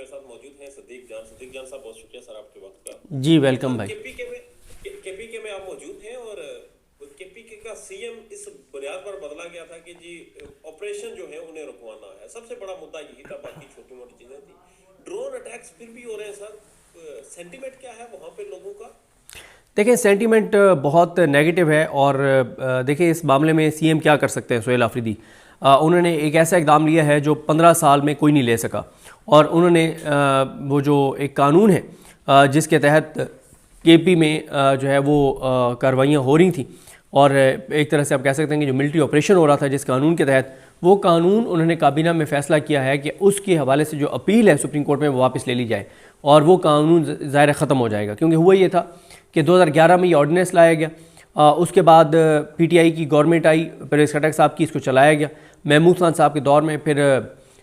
मेरे साथ मौजूद हैं सदीक जान साहब, बहुत शुक्रिया सर आपके वक्त का। जी वेलकम भाई। केपीके में आप मौजूद हैं और केपीके का सीएम इस बुनियाद पर बदला गया था कि जी ऑपरेशन जो है उन्हें रुकवाना है, सबसे बड़ा मुद्दा यही था, बाकी छोटी मोटी चीजें थी। ड्रोन अटैक्स फिर भी हो रहे हैं सर, सेंटीमेंट क्या है वहाँ पे लोगों का? देखिए सेंटीमेंट बहुत नेगेटिव है और देखिए इस मामले में सीएम क्या कर सकते हैं सुहेल आफरीदी। उन्होंने एक ऐसा इकदाम लिया है जो 15 साल में कोई नहीं ले सका, और उन्होंने वो जो एक कानून है जिसके तहत केपी में जो है वो कार्रवाइयाँ हो रही थी, और एक तरह से आप कह सकते हैं कि जो मिलिट्री ऑपरेशन हो रहा था जिस कानून के तहत, वो कानून उन्होंने काबीना में फ़ैसला किया है कि उसके हवाले से जो अपील है सुप्रीम कोर्ट में वो वापस ले ली जाए और वो कानून ज़ाहिर ख़त्म हो जाएगा। क्योंकि हुआ ये था कि 2011 में ये ऑर्डिनेंस लाया गया, उसके बाद पीटीआई की गवर्नमेंट आई, परवेज़ खटक साहब की, इसको चलाया गया महमूद खान साहब के दौर में, फिर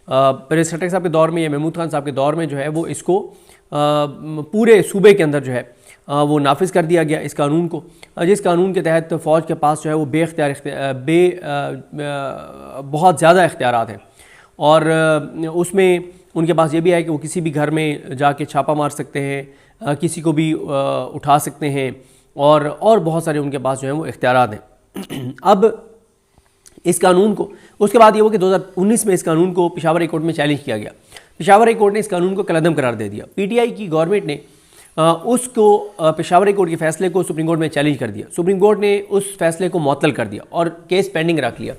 परवेज़ खटक साहब के दौर में या महमूद खान साहब के दौर में जो है वो इसको पूरे सूबे के अंदर जो है वो नाफिज कर दिया गया इस कानून को, जिस कानून के तहत फ़ौज के पास जो है वो बहुत ज़्यादा इख्तियारात हैं, और उसमें उनके पास ये भी है कि वो किसी भी घर में जाके छापा मार सकते हैं, किसी को भी उठा सकते हैं, और बहुत सारे उनके पास जो है वो इख्तियारात हैं। अब इस कानून को उसके बाद ये हुआ कि 2019 में इस कानून को पेशावर हाई कोर्ट में चैलेंज किया गया। पेशावर हाई कोर्ट ने इस कानून को कलअदम करार दे दिया। पीटीआई की गवर्नमेंट ने उसको पेशावर हाई कोर्ट के फैसले को सुप्रीम कोर्ट में चैलेंज कर दिया। सुप्रीम कोर्ट ने उस फैसले को मुअत्तल कर दिया और केस पेंडिंग रख लिया।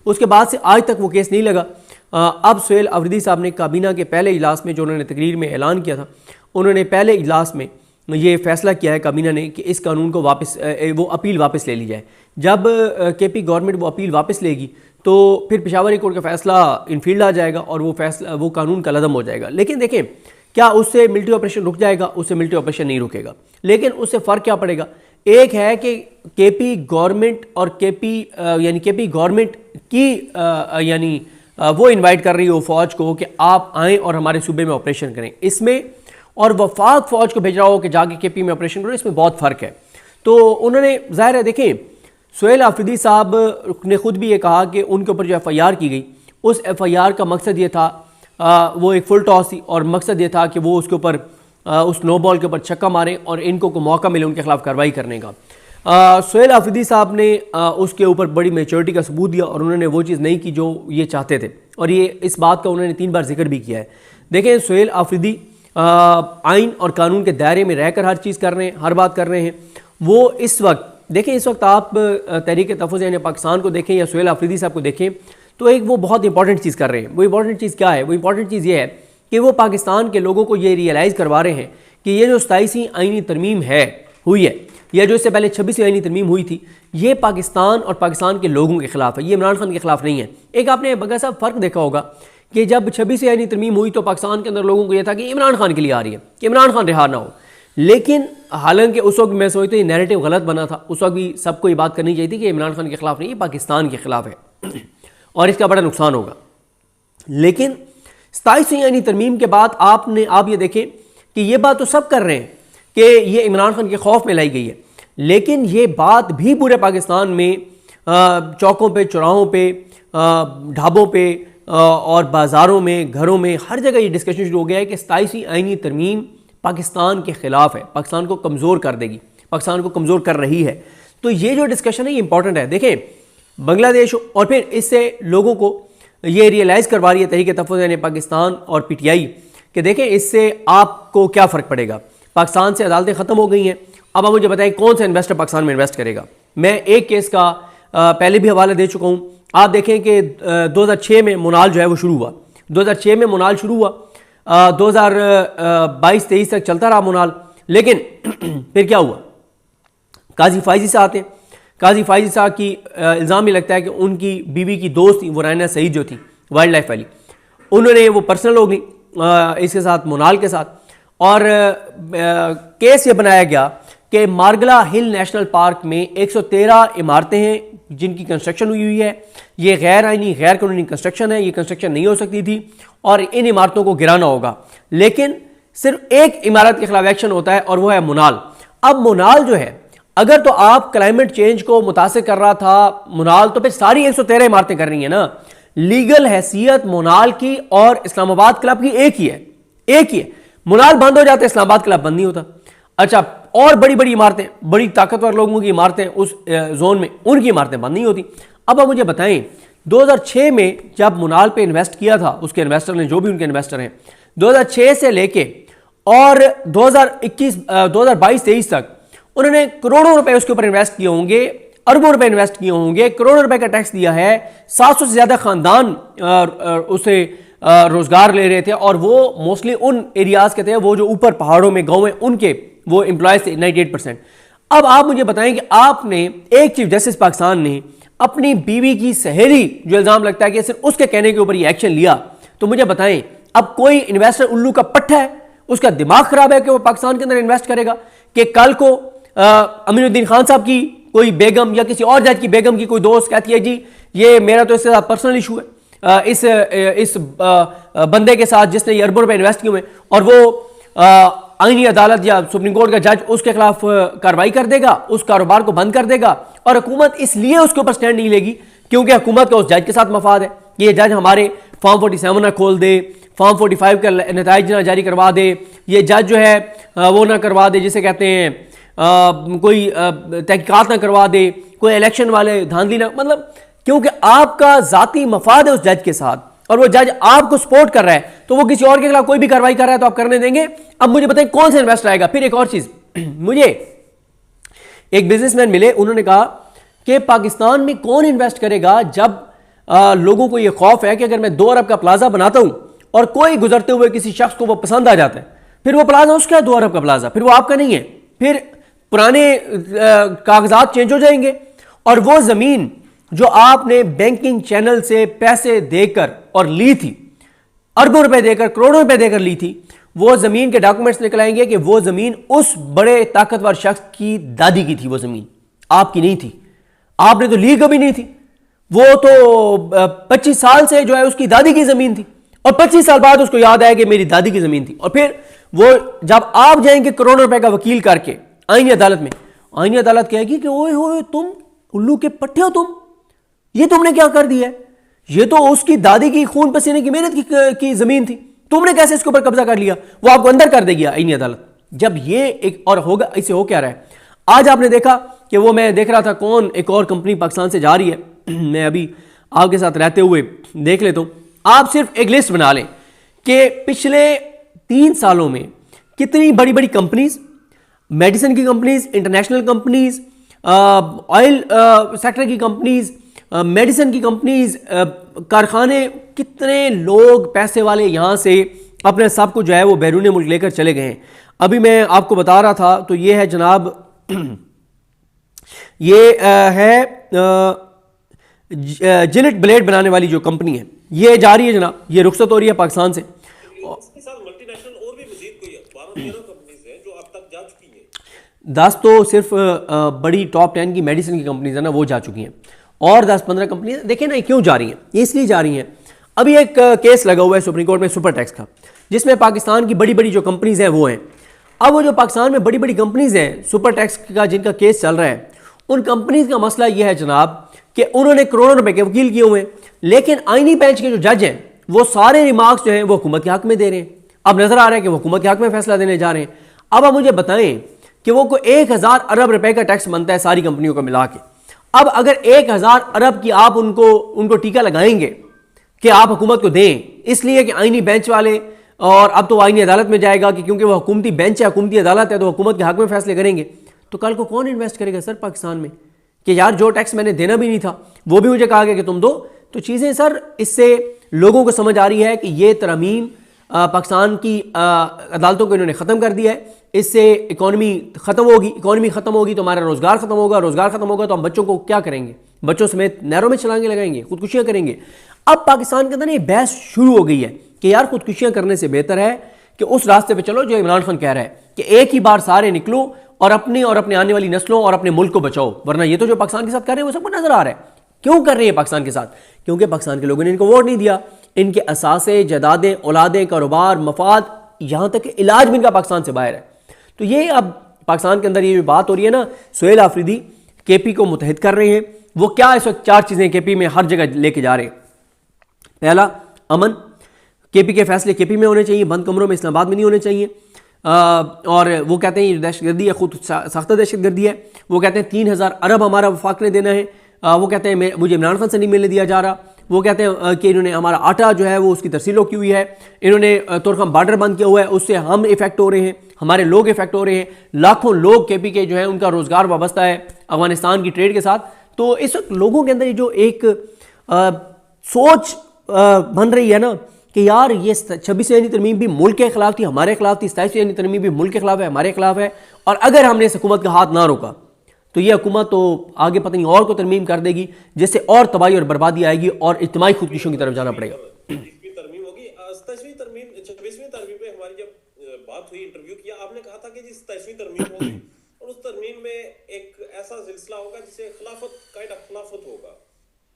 उसके बाद से आज तक वो केस नहीं लगा। अब सुहेल आफरीदी साहब ने काबीना के पहले इजलास में, जो उन्होंने तकरीर में ऐलान किया था, उन्होंने पहले इजलास में ये फैसला किया है काबीना ने कि इस कानून को वापस वो अपील वापस ले ली जाए। जब केपी गवर्नमेंट वो अपील वापस लेगी तो फिर पेशावर हाई कोर्ट का फैसला इनफील्ड आ जाएगा और वो कानून कलअदम हो जाएगा। लेकिन देखें, क्या उससे मिलिट्री ऑपरेशन रुक जाएगा? उससे मिलिट्री ऑपरेशन नहीं रुकेगा। लेकिन उससे फ़र्क क्या पड़ेगा? एक है कि केपी गवर्नमेंट और केपी गवर्नमेंट की यानी वो इनवाइट कर रही हो फ़ौज को कि आप आएँ और हमारे सूबे में ऑपरेशन करें, इसमें, और वफाक फ़ौज को भेज रहा हो कि जाके केपी में ऑपरेशन करो, इसमें बहुत फ़र्क है। तो उन्होंने ज़ाहिर है, देखें, सुहेल आफरीदी साहब ने ख़ुद भी ये कहा कि उनके ऊपर जो एफ़आईआर की गई, उस एफ़आईआर का मकसद ये था, वो एक फुल टॉस थी, और मकसद ये था कि वो उसके ऊपर उस नो बॉल के ऊपर छक्का मारें और इनको को मौका मिले उनके खिलाफ कार्रवाई करने का। सुहेल आफरीदी साहब ने उसके ऊपर बड़ी मैच्योरिटी का सबूत दिया और उन्होंने वो चीज़ नहीं की जो ये चाहते थे, और ये इस बात का उन्होंने 3 बार जिक्र भी किया है। देखें, सुहेल आफरीदी आइन और कानून के दायरे में रहकर हर चीज़ कर रहे हैं, हर बात कर रहे हैं। वो इस वक्त देखें, इस वक्त आप तहरीक तहफ़्फ़ुज़ यानी पाकिस्तान को देखें या सुहेल आफरीदी साहब को देखें, तो एक वो बहुत इंपॉर्टेंट चीज़ कर रहे हैं। वो इंपॉर्टेंट चीज़ क्या है? वो इंपॉर्टेंट चीज़ ये है कि वो पाकिस्तान के लोगों को ये रियलाइज़ करवा रहे हैं कि ये जो 27वीं आइनी तरमीम हुई है, या जो इससे पहले 26वीं आइनी तरमीम हुई थी, ये पाकिस्तान और पाकिस्तान के लोगों के ख़िलाफ़ है, ये इमरान खान के ख़िलाफ़ नहीं है। एक आपने बगैर साहब फ़र्क देखा होगा कि जब 26वीं आइनी तरमीम हुई तो पाकिस्तान के अंदर लोगों को यह था कि इमरान खान के लिए आ रही है, कि इमरान खान रिहा ना हो। लेकिन हालांकि उस वक्त मैं सोचता हूँ ये नैरेटिव गलत बना था। उस वक्त भी सबको ये बात करनी चाहिए थी कि इमरान खान के ख़िलाफ़ नहीं, ये पाकिस्तान के ख़िलाफ़ है और इसका बड़ा नुकसान होगा। लेकिन 27वीं यानी तरमीम के बाद आप ये देखें कि ये बात तो सब कर रहे हैं कि ये इमरान खान के खौफ में लाई गई है, लेकिन ये बात भी पूरे पाकिस्तान में चौकों पे, चौराहों पे, ढाबों पे और बाज़ारों में, घरों में, हर जगह ये डिस्कशन शुरू हो गया है कि 27वीं आइनी तरमीम पाकिस्तान के ख़िलाफ़ है, पाकिस्तान को कमज़ोर कर देगी, पाकिस्तान को कमज़ोर कर रही है। तो ये जो डिस्कशन है ये इंपॉर्टेंट है। देखें, बांग्लादेश, और फिर इससे लोगों को ये रियलाइज़ करवा रही है तहरीक तहफ़्फ़ुज़ यानी पाकिस्तान और पीटीआई कि देखें इससे आपको क्या फ़र्क पड़ेगा। पाकिस्तान से अदालतें ख़त्म हो गई हैं, अब आप मुझे बताएं कौन सा इन्वेस्टर पाकिस्तान में इन्वेस्ट करेगा। मैं एक केस का पहले भी हवाला दे चुका हूँ। आप देखें कि 2006 में मुनाल जो है वो शुरू हुआ, 2006 में मुनाल शुरू हुआ, 2022-23 तक चलता रहा मुनाल। लेकिन फिर क्या हुआ? काजी फाइजी साहब आते हैं, काजी फाइजी साहब की इल्ज़ाम ये लगता है कि उनकी बीवी की दोस्त थी वो रायना सईद जो थी वाइल्ड लाइफ वाली, उन्होंने वो पर्सनल हो गई इसके साथ, मुनाल के साथ, और केस ये बनाया गया कि मार्गला हिल नेशनल पार्क में 113 इमारतें हैं जिनकी कंस्ट्रक्शन हुई है। ये गैर आइनी, गैर कानूनी कंस्ट्रक्शन है, ये कंस्ट्रक्शन नहीं हो सकती थी और इन इमारतों को गिराना होगा। लेकिन सिर्फ एक इमारत के खिलाफ एक्शन होता है और वो है मुनाल। अब मुनाल जो है, अगर तो आप क्लाइमेट चेंज को मुतासिर कर रहा था मुनाल, तो फिर सारी 113 इमारतें कर रही है ना। लीगल हैसियत मुनाल की और इस्लामाबाद क्लब की एक ही है, एक ही है। मुनाल बंद हो जाते, इस्लामाबाद क्लब बंद नहीं होता। अच्छा, और बड़ी बड़ी इमारतें, बड़ी ताकतवर लोगों की इमारतें उस जोन में, उनकी इमारतें बंद नहीं होती। अब आप मुझे बताएं, 2006 में जब मुनाल पे इन्वेस्ट किया था उसके इन्वेस्टर ने, जो भी उनके इन्वेस्टर हैं, 2006 से लेके और 2022-23 तक उन्होंने करोड़ों रुपए उसके ऊपर इन्वेस्ट किए होंगे, अरबों रुपए इन्वेस्ट किए होंगे, करोड़ों रुपए का टैक्स दिया है। 700 से ज्यादा खानदान उसे रोजगार ले रहे थे, और वो मोस्टली उन एरियाज के थे, वो जो ऊपर पहाड़ों में गाँव में, उनके वो एम्प्लॉयज थे 98%। अब आप मुझे बताएं कि आपने, एक चीफ जस्टिस पाकिस्तान ने अपनी बीवी की सहेली, जो इल्जाम लगता है कि सिर्फ उसके कहने के ऊपर ये एक्शन लिया, तो मुझे बताएं अब कोई इन्वेस्टर उल्लू का पट्टा है, उसका दिमाग खराब है कि वो पाकिस्तान के अंदर इन्वेस्ट करेगा, कि कल को अमीनुद्दीन खान साहब की कोई बेगम या किसी और जज की बेगम की कोई दोस्त कहती है जी ये मेरा तो इसके साथ पर्सनल इशू है, इस बंदे के साथ जिसने ये अरबों रुपए इन्वेस्ट किए हुए, और वो आईनी अदालत या सुप्रीम कोर्ट का जज उसके खिलाफ कार्रवाई कर देगा, उस कारोबार को बंद कर देगा, और हुकूमत इसलिए उसके ऊपर स्टैंड नहीं लेगी क्योंकि हुकूमत का उस जज के साथ मफाद है कि ये जज हमारे फॉर्म 47 ना खोल दे, फॉर्म 45 का नताइज ना जारी करवा दे, ये जज जो है वो ना करवा दे, जिसे कहते हैं कोई तहकीकात ना करवा दे, कोई इलेक्शन वाले धांधली ना, मतलब क्योंकि आपका जाती मफाद है उस जज के साथ, और वो जज आपको सपोर्ट कर रहा है, तो वो किसी और के खिलाफ कोई भी कार्रवाई कर रहा है तो आप करने देंगे। अब मुझे बताइए कौन सा इन्वेस्टर आएगा। फिर एक और चीज, मुझे एक बिजनेसमैन मिले, उन्होंने कहा कि पाकिस्तान में कौन इन्वेस्ट करेगा जब लोगों को यह खौफ है कि अगर मैं 2 अरब का प्लाजा बनाता हूं और कोई गुजरते हुए किसी शख्स को वो पसंद आ जाता है, फिर वो प्लाजा उसका है 2 अरब का प्लाजा, फिर वो आपका नहीं है, फिर पुराने कागजात चेंज हो जाएंगे, और वो जमीन जो आपने बैंकिंग चैनल से पैसे देकर और ली थी, अरबों रुपए देकर, करोड़ों रुपए देकर ली थी, वो जमीन के डॉक्यूमेंट्स निकल आएंगे कि वो जमीन उस बड़े ताकतवर शख्स की दादी की थी, वो जमीन आपकी नहीं थी, आपने तो ली कभी नहीं थी, वो तो 25 साल से जो है उसकी दादी की जमीन थी, और 25 साल बाद उसको याद आया कि मेरी दादी की जमीन थी, और फिर वो जब आप जाएंगे करोड़ों रुपए का वकील करके आईनी अदालत में, आईनी अदालत कहेगी कि ओए होए तुम उल्लू के पट्टे हो, ये तुमने क्या कर दिया है, ये तो उसकी दादी की खून पसीने की मेहनत की जमीन थी, तुमने कैसे इसके ऊपर कब्जा कर लिया, वो आपको अंदर कर देगी आईनी अदालत। जब ये एक और होगा, इसे हो क्या रहा है, आज आपने देखा कि वो, मैं देख रहा था कौन एक और कंपनी पाकिस्तान से जा रही है, मैं अभी आपके साथ रहते हुए देख लेता हूं, आप सिर्फ एक लिस्ट बना लें कि पिछले 3 सालों में कितनी बड़ी बड़ी कंपनीज, मेडिसिन की companies, international companies, oil sector की कंपनीज, मेडिसिन की कंपनीज, कारखाने, कितने लोग पैसे वाले यहां से अपने सब कुछ जो है वो बैरून मुल्क लेकर चले गए हैं। अभी मैं आपको बता रहा था, तो ये है जनाब, ये है जिलेट ब्लेड बनाने वाली जो कंपनी है, ये जा रही है जनाब, ये रुखसत हो रही है पाकिस्तान से। इसके साथ मल्टीनेशनल और भी मजीद कोई 12-13 कंपनीज हैं जो अब तक जा चुकी हैं। 10 तो सिर्फ बड़ी टॉप 10 की मेडिसिन की कंपनीज है ना, वो जा चुकी हैं, और 10-15 कंपनियां देखें ना क्यों जा रही हैं, ये इसलिए जा रही हैं, अभी एक केस लगा हुआ है सुप्रीम कोर्ट में सुपर टैक्स का, जिसमें पाकिस्तान की बड़ी बड़ी जो कंपनीज हैं वो हैं। अब वो जो पाकिस्तान में बड़ी बड़ी कंपनीज हैं सुपर टैक्स का जिनका केस चल रहा है, उन कंपनीज का मसला यह है जनाब कि उन्होंने करोड़ों रुपए के वकील किए हुए हैं, लेकिन आईनी बेंच के जो जज हैं वो सारे रिमार्क्स जो हैं वो हुकूमत के हक में दे रहे हैं। अब नजर आ रहा है कि वो हुकूमत के हक में फैसला देने जा रहे हैं। अब आप मुझे बताएं कि वो को 1000 अरब रुपए का टैक्स बनता है सारी कंपनियों को मिला के। अब अगर 1000 अरब की आप उनको टीका लगाएंगे कि आप हुकूमत को दें, इसलिए कि आईनी बेंच वाले, और अब तो आईनी अदालत में जाएगा कि क्योंकि वो हुकूमती बेंच है, हुकूमती अदालत है, तो हुकूमत के हक में फैसले करेंगे, तो कल को कौन इन्वेस्ट करेगा सर पाकिस्तान में, कि यार जो टैक्स मैंने देना भी नहीं था वो भी मुझे कहा गया कि तुम दो। तो चीज़ें सर, इससे लोगों को समझ आ रही है कि ये तरमीम पाकिस्तान की अदालतों को इन्होंने ख़त्म कर दिया है, इससे इकॉनमी ख़त्म होगी, इकॉनमी ख़त्म होगी तो हमारा रोज़गार ख़त्म होगा, रोज़गार ख़त्म होगा तो हम बच्चों को क्या करेंगे, बच्चों समेत नहरों में छलांगे लगाएंगे, खुदकुशियाँ करेंगे। अब पाकिस्तान के अंदर ये बहस शुरू हो गई है कि यार खुदकुशियाँ करने से बेहतर है कि उस रास्ते पर चलो जो इमरान खान कह रहा है कि एक ही बार सारे निकलो और अपनी और अपने आने वाली नस्लों और अपने मुल्क को बचाओ, वरना ये तो जो पाकिस्तान के साथ कर रहे हैं वो सबको नजर आ रहा है। क्यों कर रहे हैं पाकिस्तान के साथ? क्योंकि पाकिस्तान के लोगों ने इनको वोट नहीं दिया, इनके असासे, जदादें, औलादें, कारोबार, मफाद, यहाँ तक कि इलाज भी इनका पाकिस्तान से बाहर है। तो ये अब पाकिस्तान के अंदर ये जो बात हो रही है ना, सुहेल आफरीदी केपी को मुतहद कर रहे हैं। वो क्या इस वक्त 4 चीज़ें केपी में हर जगह लेके जा रहे हैं। पहला, अमन, केपी के फैसले केपी में होने चाहिए, बंद कमरों में इस्लामाबाद में नहीं होने चाहिए। और वो कहते हैं ये दहशतगर्दी है, खुद सख्त दहशतगर्दी है। वो कहते हैं 3,000 अरब हमारा वफाक ने देना है। वो कहते हैं मुझे इमरान खान से नहीं मिलने दिया जा रहा। वो कहते हैं कि इन्होंने हमारा आटा जो है वो उसकी तरसील रोकी हुई है, इन्होंने तुर्कम बॉर्डर बंद किया हुआ है, उससे हम इफेक्ट हो रहे हैं, हमारे लोग इफेक्ट हो रहे हैं। लाखों लोग केपी के जो है उनका रोज़गार वाबस्ता है अफगानिस्तान की ट्रेड के साथ। तो इस वक्त लोगों के अंदर जो एक सोच बन रही है ना कि यार ये 26वीं तरमीम भी मुल्क के खिलाफ थी, हमारे खिलाफ थी, 27वीं तरमीम भी मुल्क के खिलाफ है, हमारे खिलाफ है, और अगर हमने इस हुकूमत का हाथ ना रोका तो ये हुकूमत तो आगे पता नहीं और को तरमीम कर देगी, जिससे और तबाही और बर्बादी आएगी और इज्तिमाई खुदकुशियों की तरफ जाना पड़ेगा। 26वीं तरमीम होगी, 27वीं तरमीम 26वीं तरमीम पे हमारी जब बात हुई, इंटरव्यू किया, आपने कहा था कि जी 27वीं तरमीम होगी और उस तरमीम में एक ऐसा सिलसिला होगा जिसे खिलाफत काइंड ऑफ खिलाफत होगा।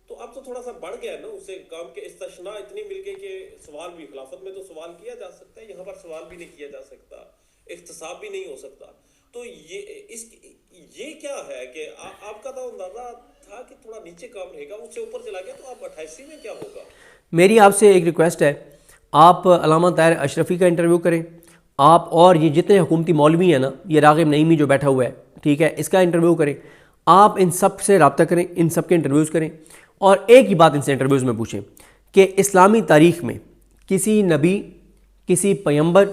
तो अब तो थोड़ा सा बढ़ गया ना, उससे काम के इस्तिस्ना इतनी मिल गई कि सवाल भी खिलाफत में तो सवाल किया जा सकता है, यहाँ पर सवाल भी नहीं किया जा सकता, इख्तिसाब भी नहीं हो सकता। तो ये क्या है कि आपका तो अंदाजा था कि थोड़ा नीचे काम रहेगा, उससे ऊपर चला गया, तो आप 28वीं में क्या होगा? मेरी आपसे एक रिक्वेस्ट है, आप अल्लामा ताहिर अशरफी का इंटरव्यू करें, आप और ये जितने हुकूमती मौलवी हैं ना, ये रागिब नईमी जो बैठा हुआ है, ठीक है, इसका इंटरव्यू करें। आप इन सब से रब्ता करें, इन सब के इंटरव्यूज़ करें और एक ही बात इनसे इंटरव्यूज़ में पूछें कि इस्लामी तारीख़ में किसी नबी, किसी पैगंबर,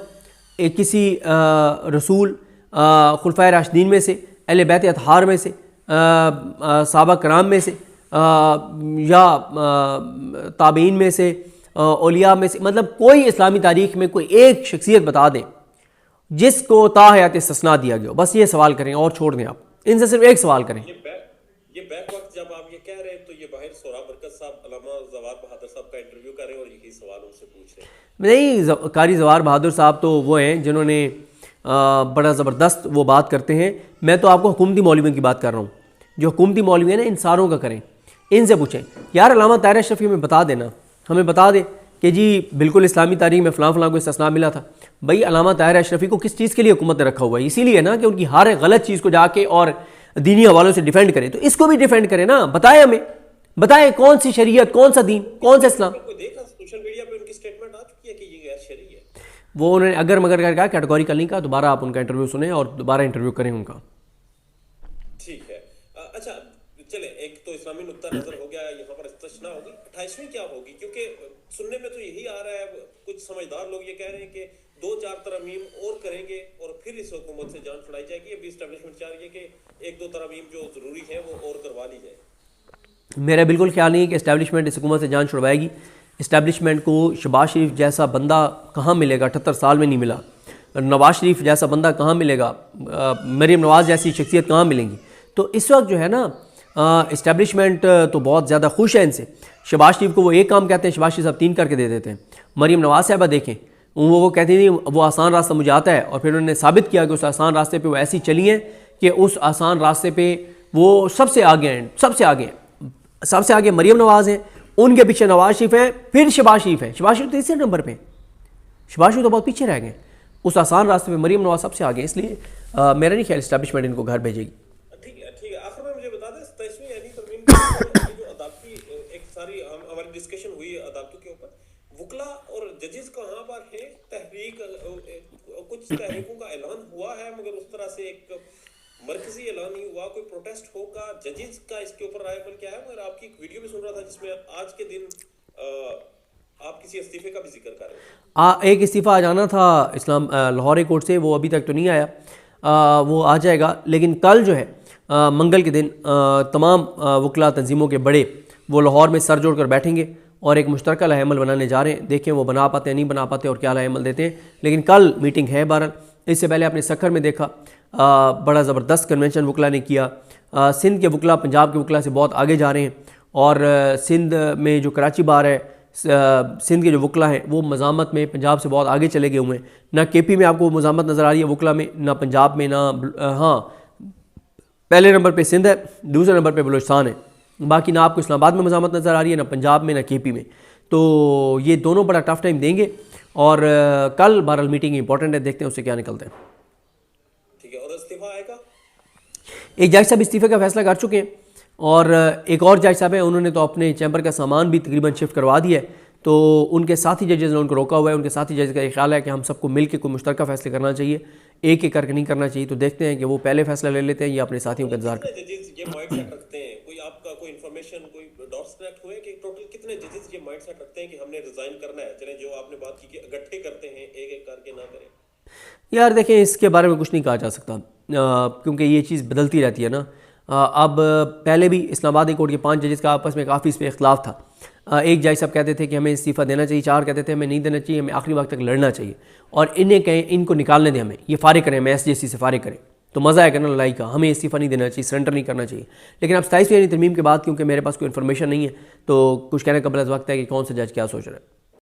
किसी रसूल, खुलफाए राशिदीन में से, अहले बैत अतहार में से, सहाबा कराम में से, या ताबीन में से, औलिया में से, मतलब कोई इस्लामी तारीख़ में कोई एक शख्सियत बता दें जिसको ताहयात इस्तिस्ना दिया गया। बस ये सवाल करें और छोड़ दें, आप इनसे सिर्फ एक सवाल करें। ये बैक वक्त जब आप ये कह रहे हैं तो ये बाहर सोहराब बरकत साहब अल्लामा जवार बहादुर साहब का इंटरव्यू कर रहे हैं और यही सवाल उनसे पूछ रहे हैं। नहीं, कारी जवार बहादुर साहब तो वो हैं जिन्होंने बड़ा ज़बरदस्त वो बात करते हैं। मैं तो आपको हुकूमती मौलवियों की बात कर रहा हूँ, जो हुकूमती मौलवी हैं ना, इन सारों का करें, इनसे पूछें यार अल्लामा ताहिर अशरफी हमें बता देना, हमें बता दे कि जी बिल्कुल इस्लामी तारीख़ में फ़लाँ फ़लाँ को इस्तिस्ना मिला था। भाई अल्लामा ताहिर अशरफी को किस चीज़ के लिए हुकूमत ने रखा हुआ है? इसीलिए ना कि उनकी हर गलत चीज़ को जाके और दीनी हवालों से डिफेंड करे, तो इसको भी डिफेंड करे ना, बताए हमें, बताए कौन सी शरीयत, कौन सा दीन, कौन सा इस्लाम। देखा सोशल मीडिया पे उनकी स्टेटमेंट आ चुकी है कि ये गैर शरई है। वो उन्होंने अगर मगर कर कहा, कैटेगोरिकल नहीं कहा। दोबारा आप उनका इंटरव्यू सुने और दोबारा इंटरव्यू करें उनका। ठीक है, अच्छा चले, एक तो इस्लामी नुक्ता नजर हो गया, यहाँ पर इस्तिस्ना होगी। 28वीं क्या होगी? क्योंकि सुनने में तो यही आ रहा है, कुछ समझदार लोग ये कह रहे हैं कि 2-4 तरमीम और करेंगे और फिर इस हुकूमत से जान छुड़ाई जाएगी। अभी एस्टेब्लिशमेंट चाह रही है कि 1-2 तरमीम जो ज़रूरी है वो और करवा ली जाए। मेरा बिल्कुल ख्याल नहीं है कि इस्टेब्लिशमेंट इस हुकूमत से जान छुड़वाएगी। इस्टेब्लिशमेंट को शहबाज शरीफ जैसा बंदा कहाँ मिलेगा? 78 साल में नहीं मिला। नवाज शरीफ जैसा बंदा कहाँ मिलेगा? मरीम नवाज जैसी शख्सियत कहाँ मिलेंगी? तो इस वक्त जो है ना, इस्टेब्लिशमेंट तो बहुत ज़्यादा खुश है इनसे। शहबाज शरीफ को वो एक काम कहते हैं, शहबाज शरीफ साहब 3 करके दे देते हैं। मरीम नवाज साहबा देखें, वो कहती थी वो आसान रास्ता मुझे आता है, और फिर उन्होंने साबित किया कि उस आसान रास्ते पे वो ऐसी चली हैं कि उस आसान रास्ते पे वो सबसे आगे हैं, सबसे आगे हैं। सबसे आगे मरीम नवाज हैं, उनके पीछे नवाज शरीफ हैं, फिर शहबाज शरीफ है। शहबाज शरीफ तीसरे नंबर पे, शहबाज शरीफ तो बहुत पीछे रह गए। उस आसान रास्ते पे मरीम नवाज सबसे आगे, इसलिए मेरा नहीं ख्याल इस्टेब्लिशमेंट इनको घर भेजेगी। ठीक है, आखिर में मुझे बता दें 27वीं यानी तरमीम जो अदालती एक सारी हमारी डिस्कशन हुई अदालतों के ऊपर, वकला और जजेस कहाँ पर है? तहरीक, कुछ तहरीकों का ऐलान हुआ है मगर उस तरह से एक मरकजी ऐलान नहीं हुआ। कोई प्रोटेस्ट होगा? जजेस का इसके ऊपर राय पर क्या है? मगर आपकी एक वीडियो भी सुन रहा था जिसमें आज के दिन आप किसी इस्तीफे का भी जिक्र कर रहे हैं। एक इस्तीफ़ा आ जाना था इस्लाम लाहौर कोर्ट से, वो अभी तक तो नहीं आया, वो आ जाएगा। लेकिन कल जो है मंगल के दिन तमाम वकला तंजीमों के बड़े वो लाहौर में सर जोड़ कर बैठेंगे और एक मुश्तरका लाहेमल बनाने जा रहे हैं। देखें वो बना पाते हैं नहीं बना पाते और क्या लाहेमल देते हैं, लेकिन कल मीटिंग है। बहरहाल इससे पहले आपने सखर में देखा, बड़ा ज़बरदस्त कन्वेंशन वकला ने किया। सिंध के वकला पंजाब के वकला से बहुत आगे जा रहे हैं, और सिंध में जो कराची बार है, सिंध के जो वकला हैं वो मज़ामत में पंजाब से बहुत आगे चले गए हुए हैं। ना केपी में आपको मज़ामत नज़र आ रही है वकला में, ना पंजाब में, ना हाँ पहले नंबर पे सिंध है, दूसरे नंबर पे बलूचिस्तान है। बाकी ना आपको इस्लामाबाद में मज़ामत नज़र आ रही है, ना पंजाब में, ना केपी में। तो ये दोनों बड़ा टफ टाइम देंगे, और कल बहरहाल मीटिंग इंपॉर्टेंट है, देखते हैं उससे क्या निकलते हैं। ठीक है, और इस्तीफा आएगा? एक जज साहब इस्तीफे का फैसला कर चुके हैं, और एक और जज साहब हैं, उन्होंने तो अपने चैम्बर का सामान भी तकरीबन शिफ्ट करवा दिया है। तो उनके साथी जजेस ने उनको रोका हुआ है। उनके साथी जजेस का ये ख्याल है कि हम सबको मिल के कोई मुश्तरका फैसले करना चाहिए, एक एक करके नहीं करना चाहिए। तो देखते हैं कि वो पहले फैसला ले लेते हैं या अपने साथियों का इंतजार करते हैं। जजेस ये माइंडसेट रखते हैं, कोई आपका कोई इन्फॉर्मेशन, कोई डॉट्स कनेक्ट हुए कि टोटल कितने जजेस ये माइंडसेट रखते हैं कि हमने रिजाइन करना है? चलें, जो आपने बात की कि इकट्ठे करते हैं, एक एक करके ना करें। यार देखें, इसके बारे में कुछ नहीं कहा जा सकता क्योंकि ये चीज़ बदलती रहती है ना। अब पहले भी इस्लामाबाद कोर्ट के 5 जजेस का आपस में काफ़ी इस पर इख्तलाफ था। एक जज साहब कहते थे कि हमें इस्तीफ़ा देना चाहिए, 4 कहते थे हमें नहीं देना चाहिए, हमें आखिरी वक्त तक लड़ना चाहिए, और इन्हें कहें इनको निकालने दें, हमें ये फारिग करें, हमें SJC से फारिग करें, तो मज़ा आएगा ना लड़ाई का। हमें इस्तीफ़ा नहीं देना चाहिए, सरेंडर नहीं करना चाहिए। लेकिन अब 27वीं तरमीम के बाद क्योंकि मेरे पास कोई इन्फॉर्मेशन नहीं है, तो कुछ कहने का बड़ा वक्त है कि कौन सा जज क्या सोच रहा है।